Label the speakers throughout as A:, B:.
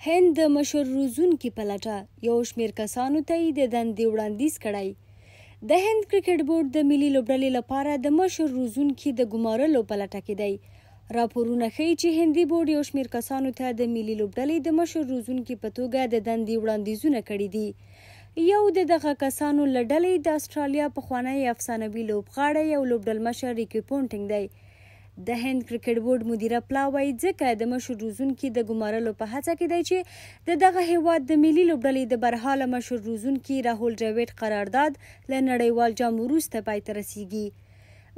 A: هند د مشر روزونکي په لټه یو شمېر کسانو ته یې د دندې وړاندیز کړی. د هند کرکټ بورډ د ملي لوبډلې لپاره د مشر روزونکي د ګمارلو په لټه کې دی. راپورونه ښیي چې هندي بورډ یو شمېر کسانو ته د ملي لوبډلې د مشر روزونکي په توګه د دندې وړاندیزونه کړي دي. یو د دغه کسانو له ډلې د استرالیا پخوانی افسانوي لوبغاړی او لوبډلمشر ریکی پونټینګ دی. د هند کرکټ بورډ مدیره پلا وایي ځکه د مشر روزونکي د ګمارلو په هڅه کې دی چې د دغه هیواد د ملي لوبډلې د برحاله مشر روزونکي راهول ډراویډ قرارداد له نړیوال جام وروسته پای ته رسیږي.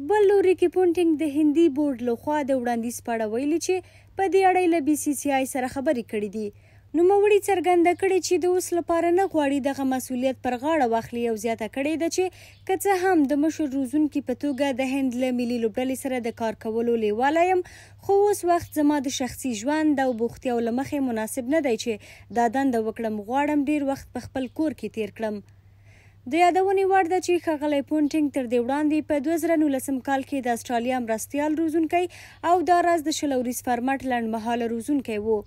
A: بل لور ریکی پونټینګ د هندي بورډ لخوا د وړاندیز په اړه ویلي چې په دې اړه له BCCI سره خبرې کړې دي. نوموړي څرګنده کړې چې د اوس لپاره نه غواړي دغه مسؤلیت پر غاړه واخلي او زیاته کړې ده چې که څه هم د مشر روزونکي په توګه د هند له ملي لوبډلې سره د کار کولو لیواله یم، خو اوس وخت زما د شخصي ژوند او بوختیاو له مخې مناسب نه دی چې دا دنده وکړم. غواړم ډیر وخت په خپل کور کې تیر کړم. د یادونې وړ ده چې ښاغلی پونټینګ تر دې وړاندې په 2019 کال کې د استرالیا مرستیال روزونکی او دا راز د شل اوریز فارمټ لنډمهاله روزونکی و.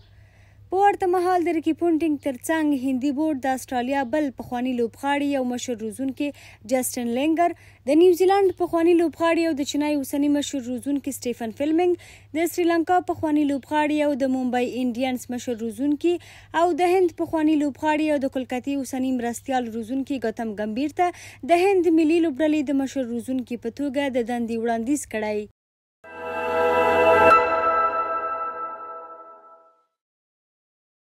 A: په ورته مهال د ریکی پونټینګ ترڅنګ هندي بورډ د استرالیا بل پخوانی لوبغاړي او مشر روزونکي جسټن لینګر، د نیوزیلند پخوانی لوبغاړي او د چینای اوسني مشر روزونکي سټیفن فیلمنګ، د سریلانکا پخوانی لوبغاړي او د ممبئی انډینز مشر روزونکي او د هند پخوانی لوبغاړي او د کلکتې اوسني مرستیال روزونکي ګوتم ګمبیر ته د هند ملي لوبډلې د مشر روزونکي په توګه د دندې وړاندیز کړی.